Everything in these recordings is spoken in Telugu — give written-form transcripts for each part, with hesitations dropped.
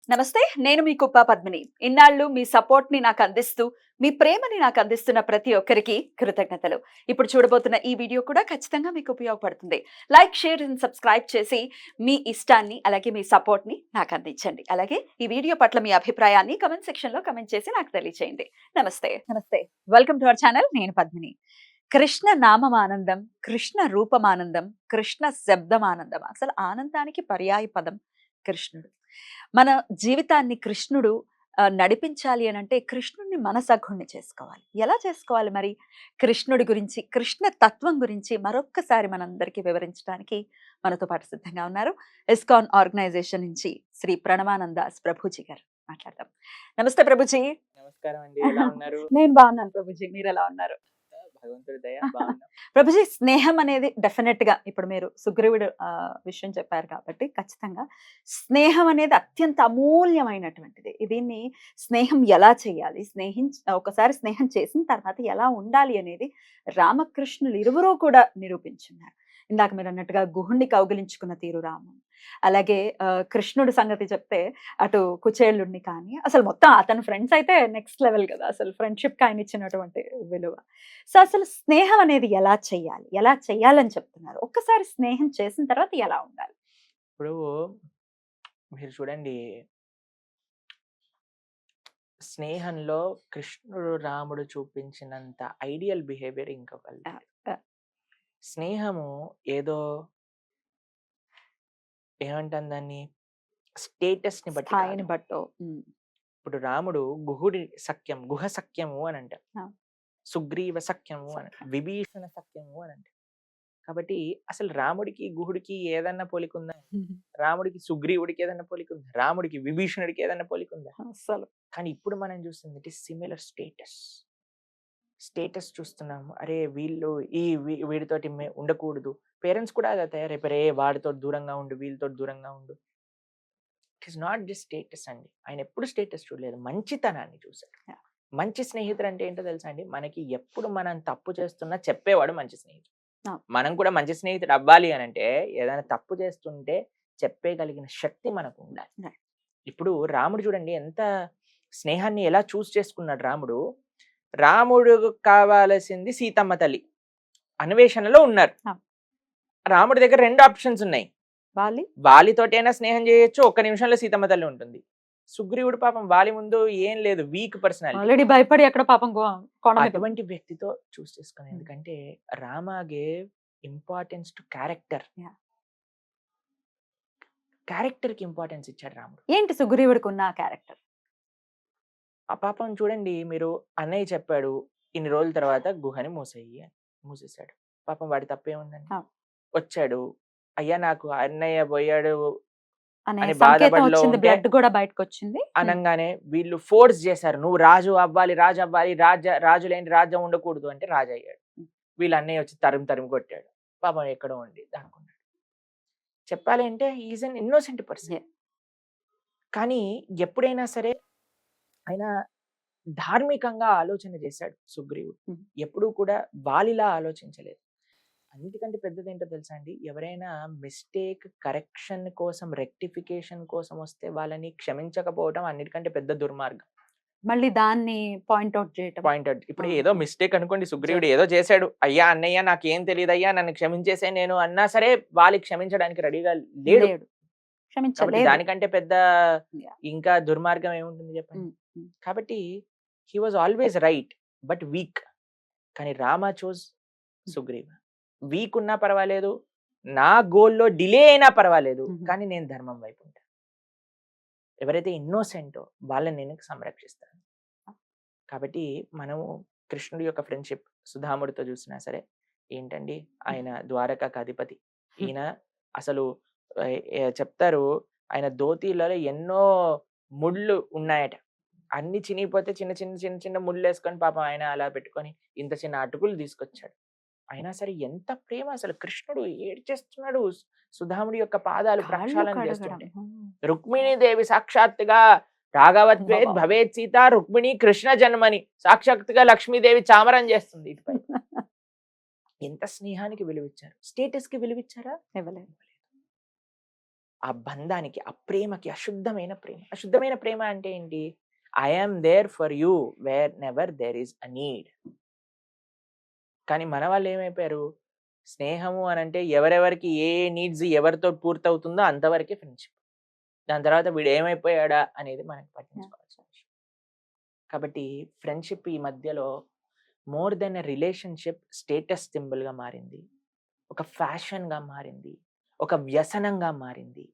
నమస్తే. నేను మీ కుప్ప పద్మిని. ఇన్నాళ్ళు మీ సపోర్ట్‌ని నాకందిస్తూ, మీ ప్రేమని నాకందిస్తున్న ప్రతి ఒక్కరికి కృతజ్ఞతలు. ఇప్పుడు చూడబోతున్న ఈ వీడియో కూడా ఖచ్చితంగా మీకు ఉపయోగపడుతుంది. లైక్, షేర్ అండ్ సబ్స్క్రైబ్ చేసి మీ ఇష్టాన్ని, అలాగే మీ సపోర్ట్‌ని నాకందించండి. అలాగే ఈ వీడియో పట్ల మీ అభిప్రాయాన్ని కామెంట్ సెక్షన్‌లో కామెంట్ చేసి నాకు తెలియచేయండి. నమస్తే. నమస్తే. Welcome to our channel. నేను పద్మిని. కృష్ణ నామమానందం, కృష్ణ రూపమానందం, కృష్ణ శబ్దమానందం. అసలు ఆనందానికి పర్యాయ పదం కృష్ణుడు. మన జీవితాన్ని కృష్ణుడు నడిపించాలి అనంటే కృష్ణుడిని మనసఖుణ్ణి చేసుకోవాలి. ఎలా చేసుకోవాలి మరి? కృష్ణుడి గురించి, కృష్ణ తత్వం గురించి మరొక్కసారి మనందరికీ వివరించడానికి మనతో పాటు సిద్ధంగా ఉన్నారు. ఇస్కాన్ ఆర్గనైజేషన్ నుంచి శ్రీ ప్రణవానందాస్ ప్రభుజీ గారు. మాట్లాడదాం. నమస్తే ప్రభుజీ. నమస్కారం అండి. ఎలా ఉన్నారు? నేను బాగున్నాను ప్రభుజీ. మీరు ఎలా ఉన్నారు? భగవంతుడి దయ బాగున్నాం. ప్రభుజీ, స్నేహం అనేది డెఫినెట్ గా ఇప్పుడు మీరు సుగ్రీవుడు విషయం చెప్పారు కాబట్టి ఖచ్చితంగా స్నేహం అనేది అత్యంత అమూల్యమైనటువంటిది. దీన్ని స్నేహం ఎలా చేయాలి, ఒకసారి స్నేహం చేసిన తర్వాత ఎలా ఉండాలి అనేది రామకృష్ణులు ఇరువురు కూడా నిరూపించున్నారు. ఇందాక మీరు అన్నట్టుగా గుహుణ్ణి కౌగిలించుకున్న తీరు రాము, అలాగే కృష్ణుడి సంగతి చెప్తే అటు కుచేలుడిని కానీ, అసలు మొత్తం అతని ఫ్రెండ్స్ అయితే నెక్స్ట్ లెవెల్ కదా, అసలు ఫ్రెండ్షిప్ ఆయన ఇచ్చినటువంటి విలువ. సో అసలు స్నేహం అనేది ఎలా చెయ్యాలి, ఎలా చెయ్యాలని చెప్తున్నారు? ఒక్కసారి స్నేహం చేసిన తర్వాత ఎలా ఉండాలి? ఇప్పుడు మీరు చూడండి, స్నేహంలో కృష్ణుడు రాముడు చూపించినంత ఐడియల్ బిహేవియర్ ఇంకొకళ్ళు ఆ, లేదు. ఆ, స్నేహము ఏదో ఏమంటాం దాన్ని, స్టేటస్ ని బట్టి స్థాయిని కాదు. బట్టో. ఇప్పుడు రాముడు గుహుడి సఖ్యం, గుహ సఖ్యము అని అంట, ఆ. సుగ్రీవ సఖ్యము అని, విభీషణ సఖ్యము అని అంట. కాబట్టి అసలు రాముడికి గుహుడికి ఏదన్నా పోలికుందా? రాముడికి సుగ్రీవుడికి ఏదన్నా పోలికుందా? రాముడికి విభీషణుడికి ఏదన్నా పోలికుందా? అసలు కానీ ఇప్పుడు మనం చూస్తుంది ఇట్ ఈస్ సిమిలర్ స్టేటస్ చూస్తున్నాము. అరే వీళ్ళు వీడితోటి ఉండకూడదు. పేరెంట్స్ కూడా అదే తయారైపోయారు. ఏ వాడితో దూరంగా ఉండు, వీళ్ళతో దూరంగా ఉండు. It is not just status అండి. ఆయన ఎప్పుడు స్టేటస్ చూడలేదు, మంచితనాన్ని చూశారు. Yeah. మంచి స్నేహితుడు అంటే ఏంటో తెలుసా అండి? మనకి ఎప్పుడు మనం తప్పు చేస్తున్నా చెప్పేవాడు మంచి స్నేహితుడు. మనం కూడా మంచి స్నేహితుడు అవ్వాలి అని అంటే ఏదైనా తప్పు చేస్తుంటే చెప్పేయగలిగిన శక్తి మనకు ఉండాలి. ఇప్పుడు రాముడు చూడండి ఎంత స్నేహాన్ని ఎలా చూస్ చేసుకున్నాడు. రాముడు కావాల్సింది సీతమ్మ తల్లి అన్వేషణలో ఉన్నారు. రాముడి దగ్గర 2 ఆప్షన్స్ ఉన్నాయి. వాలితోటైనా స్నేహం చేయొచ్చు, ఒక్క నిమిషంలో సీతమ్మ తల్లి ఉంటుంది. సుగ్రీవుడు పాపం వాలి ముందు ఏం లేదు, వీక్ పర్సనాలిటీ, భయపడి ఎక్కడ పాపం అటువంటి వ్యక్తితో చూస్ చేసుకుని. ఎందుకంటే Rama gave importance to character. Character కి ఇంపార్టెన్స్ ఇచ్చాడు రాముడు. ఏంటి సుగ్రీవుడికి ఉన్న క్యారెక్టర్? ఆ పాపం చూడండి, మీరు అన్నయ్య చెప్పాడు ఇన్ని రోజుల తర్వాత గుహని మూసేశాడు. పాపం వాడి తప్పేముందండి? వచ్చాడు, అయ్యా నాకు అన్నయ్య పోయాడు అని బాధపడలో బ్లడ్ కూడా బయటకు వచ్చింది అనగానే వీళ్ళు ఫోర్స్ చేశారు, నువ్వు రాజు అవ్వాలి, రాజు లేని రాజ్యం ఉండకూడదు అంటే రాజు అయ్యాడు. వీళ్ళ అన్నయ్య వచ్చి తరిమి కొట్టాడు. పాపం ఎక్కడో ఉండి దానుకున్నాడు. చెప్పాలి అంటే ఈజ్ అన్ ఇన్నోసెంట్ పర్సన్. కానీ ఎప్పుడైనా సరే ఆయన ధార్మికంగా ఆలోచన చేశాడు సుగ్రీవుడు. ఎప్పుడూ కూడా వాలిలా ఆలోచించలేదు. అన్నిటికంటే పెద్దది ఏంటో తెలుసా అండి? ఎవరైనా మిస్టేక్ కరెక్షన్ కోసం, రెక్టిఫికేషన్ కోసం వస్తే వాళ్ళని క్షమించకపోవడం అన్నిటికంటే పెద్ద దుర్మార్గం. మళ్ళీ దాన్ని పాయింట్అవుట్ ఇప్పుడు ఏదో మిస్టేక్ అనుకోండి, సుగ్రీవుడు ఏదో చేశాడు, అయ్యా అన్నయ్య నాకేం తెలియదు అయ్యా నన్ను క్షమించేసే నేను అన్నా సరే వాళ్ళు క్షమించడానికి రెడీగా లేడు. దానికంటే పెద్ద ఇంకా దుర్మార్గం ఏముంటుంది చెప్పండి? కాబట్టి he was always right but week. కానీ రామ చూస్ సుగ్రీవ. వీక్ ఉన్నా పర్వాలేదు, నా గోల్లో డిలే అయినా పర్వాలేదు, కానీ నేను ధర్మం వైపు ఉంటాను. ఎవరైతే ఇన్నోసెంటో వాళ్ళని నేను సంరక్షిస్తాను. కాబట్టి మనము కృష్ణుడి యొక్క ఫ్రెండ్షిప్ సుధాముడితో చూసినా సరే ఏంటండి, ఆయన ద్వారకాకు అధిపతి. ఈయన అసలు చెప్తారు, ఆయన ధోతీలలో ఎన్నో ముళ్ళు ఉన్నాయట. అన్ని చినిగిపోతే చిన్న చిన్న చిన్న చిన్న ముళ్ళు వేసుకొని పాపం ఆయన అలా పెట్టుకొని ఇంత చిన్న అటుకులు తీసుకొచ్చాడు. అయినా సరే ఎంత ప్రేమ! అసలు కృష్ణుడు ఏడ్చేస్తున్నాడు సుధాముడి యొక్క పాదాలు ప్రక్షాళన చేస్తుంటే. రుక్మిణీదేవి సాక్షాత్తుగా రాఘవత్వే భవేత్ సీత రుక్మిణి కృష్ణ జన్మని సాక్షాత్తుగా లక్ష్మీదేవి చామరం చేస్తుంది ఇటుపై. ఎంత స్నేహానికి విలువిచ్చారు! స్టేటస్ కి విలువిచ్చారా? ఇవ్వలేదు. ఆ బంధానికి, ఆ ప్రేమకి అశుద్ధమైన ప్రేమ. అశుద్ధమైన ప్రేమ అంటే ఏంటి? I am there for you where never there is a need. కానీ మన వాళ్ళు ఏమైపోయారు? స్నేహము అనంటే ఎవరెవరికి ఏ నీడ్స్ ఎవరితో పూర్తవుతుందో అంతవరకే ఫ్రెండ్‌షిప్. దాని తర్వాత వీడు ఏమైపోయాడా అనేది మనకి పట్టించుకోవాల్సిన విషయం. కాబట్టి ఫ్రెండ్‌షిప్ ఈ మధ్యలో more than a relationship status సింబల్‌గా మారింది. ఒక ఫ్యాషన్‌గా మారింది. ఒక వ్యసనంగా మారింది.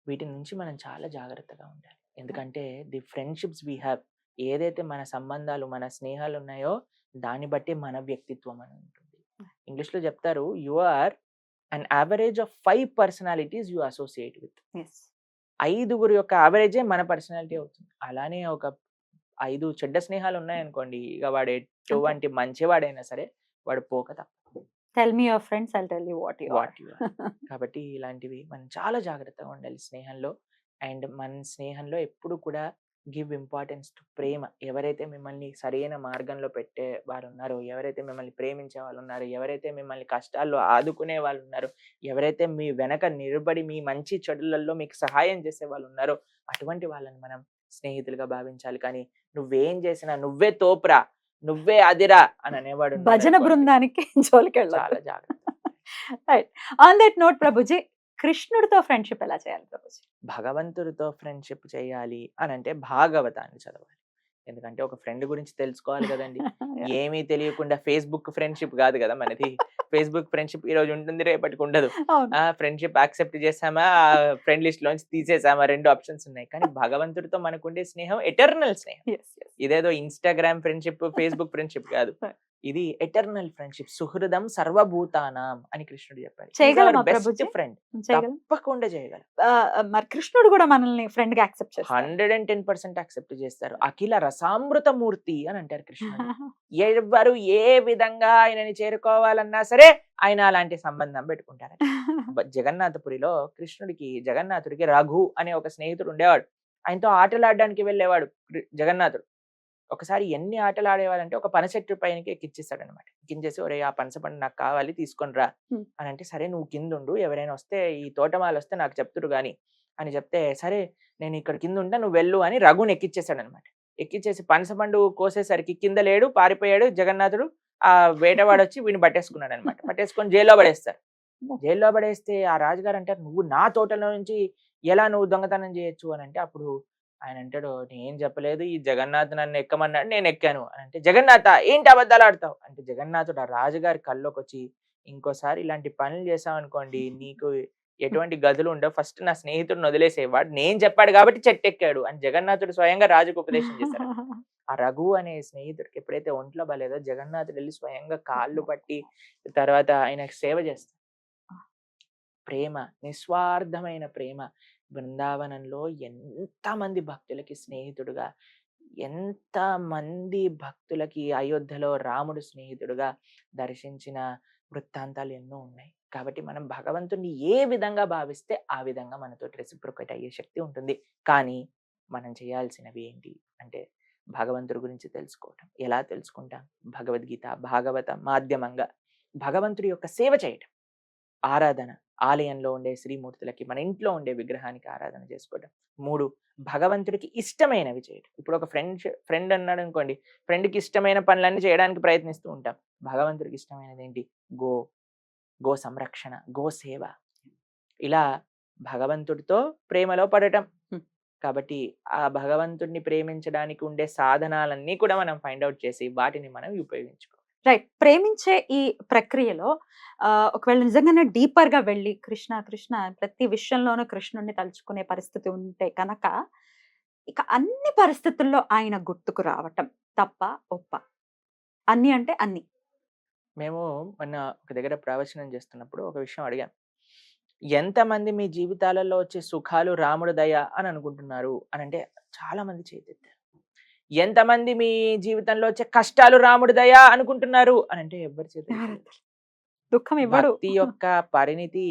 వీటి నుంచి మనం చాలా జాగ్రత్తగా ఉండాలి. ఎందుకంటే ది ఫ్రెండ్‌షిప్స్ వి హావ్, ఏదైతే మన సంబంధాలు, మన స్నేహాలు ఉన్నాయో దాన్ని బట్టి మన వ్యక్తిత్వం అని ఉంటుంది. ఇంగ్లీష్‌లో చెప్తారు, you are an average of 5 personalities you associate with. Yes. 5గురి యొక్క యావరేజే మన పర్సనాలిటీ అవుతుంది. అలానే ఒక 5 చెడ్డ స్నేహాలు ఉన్నాయనుకోండి, ఇక వాడు ఎటువంటి మంచివాడైనా సరే వాడు పోక తప్పదు. Tell me your friends, I'll tell you what you are. What you are. కాబట్టి ఇలాంటివి మనం చాలా జాగ్రత్తగా ఉండాలి స్నేహంలో. అండ్ మన స్నేహంలో ఎప్పుడు కూడా గివ్ ఇంపార్టెన్స్ టు ప్రేమ. ఎవరైతే మిమ్మల్ని సరైన మార్గంలో పెట్టే వారు ఉన్నారో, ఎవరైతే మిమ్మల్ని ప్రేమించే వాళ్ళు ఉన్నారో, ఎవరైతే మిమ్మల్ని కష్టాల్లో ఆదుకునే వాళ్ళు ఉన్నారో, ఎవరైతే మీ వెనక నిలబడి మీ మంచి చెడులలో మీకు సహాయం చేసే వాళ్ళు ఉన్నారో, అటువంటి వాళ్ళని మనం స్నేహితులుగా భావించాలి. కానీ నువ్వేం చేసినా నువ్వే తోపురా, నువ్వే అదిరా అని అనేవాడు ఉన్నాడు భజన అనుకోండి, బృందానికి జోలికెళ్ళొద్దు. చాలా జాగ్రత్త. Right. On that note Prabhuji, కృష్ణుడితో ఫ్రెండ్‌షిప్ ఎలా చేయాలి ప్రభుజీ? భగవంతుడితో ఫ్రెండ్‌షిప్ చేయాలి అనంటే భాగవతాన్ని చదవాలి. ఎందుకంటే ఒక ఫ్రెండ్ గురించి తెలుసుకోవాలి కదండీ! ఏమీ తెలియకుండా ఫేస్‌బుక్ ఫ్రెండ్‌షిప్ కాదు కదా మనది. ఫేస్‌బుక్ ఫ్రెండ్‌షిప్ ఈరోజు ఉంటుంది, రేపటికి ఉండదు. అవును. ఫ్రెండ్‌షిప్ యాక్సెప్ట్ చేసామా, ఫ్రెండ్ లిస్ట్‌లోంచి తీసేసామా 2 ఆప్షన్స్ ఉన్నాయి. కానీ భగవంతుడితో మనకుండే స్నేహం ఎటర్నల్ స్నేహం. యెస్. యెస్. ఇదేదో ఇన్‌స్టాగ్రామ్ ఫ్రెండ్‌షిప్, ఫేస్‌బుక్ ఫ్రెండ్‌షిప్ కాదు. ఇది ఎటర్నల్ ఫ్రెండ్‌షిప్. సుహృదం సర్వభూతానాం అని కృష్ణుడు చెప్పాడు. చేయగలమా బెస్ట్ ప్రభుజీ? ఫ్రెండ్. చేయగలం. తప్పకుండా చేయగలం. మరి కృష్ణుడు కూడా మనల్ని ఫ్రెండ్‌గా యాక్సెప్ట్ చేస్తారా? 110% యాక్సెప్ట్ చేస్తారు. అఖిల రసామృతమూర్తి అని అంటారు కృష్ణుడు. ఎవ్వరు ఏ విధంగా ఆయనని చేరుకోవాలన్నా సరే ఆయన అలాంటి సంబంధం పెట్టుకుంటారు. జగన్నాథపురిలో జగన్నాథుడికి రఘు అనే ఒక స్నేహితుడు ఉండేవాడు. ఆయనతో ఆటలాడడానికి వెళ్ళేవాడు జగన్నాథుడు. ఒకసారి ఎన్ని ఆటలు ఆడేవాడంటే ఒక పనస చెట్టు పైనకి ఎక్కిచ్చేస్తాడనమాట. ఎక్కించేసి, ఒరేయ్ ఆ పనస పండు నాకు కావాలి తీసుకొని రా అని అంటే, సరే నువ్వు కిందుండు, ఎవరైనా వస్తే ఈ తోటమాలి వస్తే నాకు చెప్తురు గాని అని చెప్తే, సరే నేను ఇక్కడ కింద ఉంటా నువ్వు వెళ్ళు అని రఘుని ఎక్కిచ్చేసాడనమాట. ఎక్కిచ్చేసి పనస పండు కోసేసరికి కింద లేడు, పారిపోయాడు జగన్నాథుడు. ఆ వేటవాడు వచ్చి వీడిని పట్టేసుకున్నాడు అనమాట. పట్టేసుకొని జైల్లో పడేస్తారు. జైల్లో పడేస్తే ఆ రాజుగారు అంటారు, నువ్వు నా తోటలో నుంచి ఎలా నువ్వు దొంగతనం చేయొచ్చు అని అంటే, అప్పుడు ఆయన అంటాడు, నేను చెప్పలేదు, ఈ జగన్నాథ్ నన్ను ఎక్కమన్నాడు, నేను ఎక్కాను అని అంటే, జగన్నాథ ఏంటి అబద్ధాలు ఆడతావు అంటే, జగన్నాథుడు ఆ రాజుగారి కల్లోకి వచ్చి, ఇంకోసారి ఇలాంటి పనులు చేసావు అనుకోండి నీకు ఎటువంటి గదులు ఉండవు, ఫస్ట్ నా స్నేహితుడిని వదిలేసేవాడు, నేను చెప్పాడు కాబట్టి చెట్టు ఎక్కాడు అని జగన్నాథుడు స్వయంగా రాజుకు ఉపదేశం చేశాడు. ఆ రఘు అనే స్నేహితుడికి ఎప్పుడైతే ఒంట్లో బాలేదో జగన్నాథుడు వెళ్ళి స్వయంగా కాళ్ళు పట్టి తర్వాత ఆయనకు సేవ చేస్తాడు. ప్రేమ, నిస్వార్థమైన ప్రేమ. బృందావనంలో ఎంతమంది భక్తులకి స్నేహితుడుగా, ఎంతమంది భక్తులకి అయోధ్యలో రాముడు స్నేహితుడుగా దర్శించిన వృత్తాంతాలు ఎన్నో ఉన్నాయి. కాబట్టి మనం భగవంతుడిని ఏ విధంగా భావిస్తే ఆ విధంగా మనతోటి రెసిప్రొకేట్ అయ్యే శక్తి ఉంటుంది. కానీ మనం చేయాల్సినవి ఏంటి అంటే, భగవంతుడి గురించి తెలుసుకోవటం. ఎలా తెలుసుకుంటాం? భగవద్గీత, భాగవత మాధ్యమంగా భగవంతుడి యొక్క సేవ చేయటం. ఆరాధన, ఆలయంలో ఉండే శ్రీమూర్తులకి, మన ఇంట్లో ఉండే విగ్రహానికి ఆరాధన చేసుకోవడం. 3 భగవంతుడికి ఇష్టమైనవి చేయడం. ఇప్పుడు ఒక ఫ్రెండ్ అన్నాడు అనుకోండి, ఫ్రెండ్‌కి ఇష్టమైన పనులన్నీ చేయడానికి ప్రయత్నిస్తూ ఉంటాం. భగవంతుడికి ఇష్టమైనది ఏంటి? గో సంరక్షణ, గో సేవ. ఇలా భగవంతుడితో ప్రేమలో పడటం. కాబట్టి ఆ భగవంతుడిని ప్రేమించడానికి ఉండే సాధనాలన్నీ కూడా మనం ఫైండ్ ఔట్ చేసి వాటిని మనం ఉపయోగించుకోవాలి. రైట్. ప్రేమించే ఈ ప్రక్రియలో ఒకవేళ నిజంగానే డీపర్‌గా వెళ్ళి కృష్ణ, కృష్ణ ప్రతి విషయంలోనూ కృష్ణుడిని తలుచుకునే పరిస్థితి ఉంటే కనక, ఇక అన్ని పరిస్థితుల్లో ఆయన గుర్తుకు రావటం తప్పా? ఒప్పా? అన్ని అంటే అన్ని. మేము మొన్న ఒక దగ్గర ప్రవచనం చేస్తున్నప్పుడు ఒక విషయం అడిగాను. ఎంతమంది మీ జీవితాలలో వచ్చే సుఖాలు రాముడి దయ అని అనుకుంటున్నారు అని అంటే, చాలా మంది చేతెత్తారు. ఎంతమంది మీ జీవితంలో వచ్చే కష్టాలు రాముడి దయ అనుకుంటున్నారు అని అంటే, ఎవ్వరి చేతులు దుఃఖం ఇవ్వడు. భక్తి యొక్క పరిణితి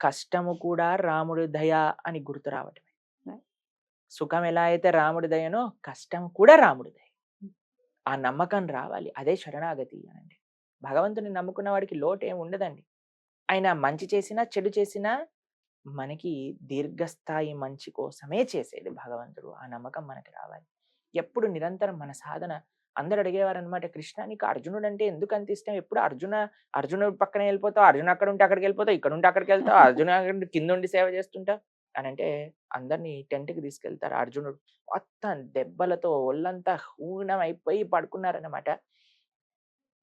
కష్టము కూడా రాముడి దయ అని గుర్తు రావటమే. సుఖం ఎలా అయితే రాముడి దయనో కష్టం కూడా రాముడి దయ. ఆ నమ్మకం రావాలి. అదే శరణాగతి అనండి. భగవంతుని నమ్ముకున్న వాడికి లోటు ఏమి ఉండదండి. ఆయన మంచి చేసినా చెడు చేసినా మనకి దీర్ఘస్థాయి మంచి కోసమే చేసేది భగవంతుడు. ఆ నమ్మకం మనకి రావాలి. ఎప్పుడు నిరంతరం మన సాధన అందరూ అడిగేవారనమాట, కృష్ణ నీకు అర్జునుడు అంటే ఎందుకు అంత ఇష్టం? ఎప్పుడు అర్జునుడు పక్కనే వెళ్ళిపోతావు, అర్జున్ అక్కడ ఉంటే అక్కడికి వెళ్ళిపోతావు, ఇక్కడ ఉంటే అక్కడికి వెళ్తావు, అర్జున కింద ఉండి సేవ చేస్తుంటావు అని అంటే, అందరినీ టెంట్కి తీసుకెళ్తారు. అర్జునుడు మొత్తం దెబ్బలతో ఒళ్ళంతా హూనం అయిపోయి పడుకున్నారన్నమాట.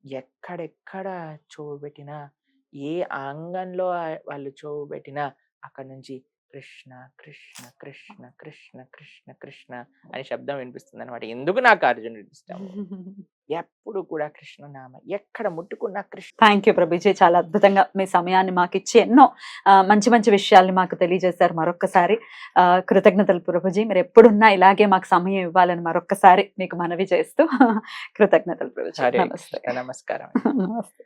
ఎక్కడెక్కడ చెవు పెట్టినా, ఏ అంగంలో వాళ్ళు చెవు పెట్టినా అక్కడి నుంచి కృష్ణ కృష్ణ కృష్ణ కృష్ణ కృష్ణ కృష్ణ అని శబ్దం వినిపిస్తుంది అనమాట. ఎందుకు నాకు అర్జునుడు ఇష్టం, ఎప్పుడు కూడా కృష్ణనామ ఎక్కడ ముట్టుకున్నా కృష్ణ. థ్యాంక్ యూ ప్రభుజీ, చాలా అద్భుతంగా మీ సమయాన్ని మాకు ఇచ్చి ఎన్నో మంచి మంచి విషయాల్ని మాకు తెలియజేశారు. మరొక్కసారి కృతజ్ఞతలు ప్రభుజీ. మీరు ఎప్పుడున్నా ఇలాగే మాకు సమయం ఇవ్వాలని మరొక్కసారి మీకు మనవి చేస్తూ కృతజ్ఞతలు ప్రభుజీ. హరే నమస్తే. కృష్ణ, నమస్కారం. నమస్తే.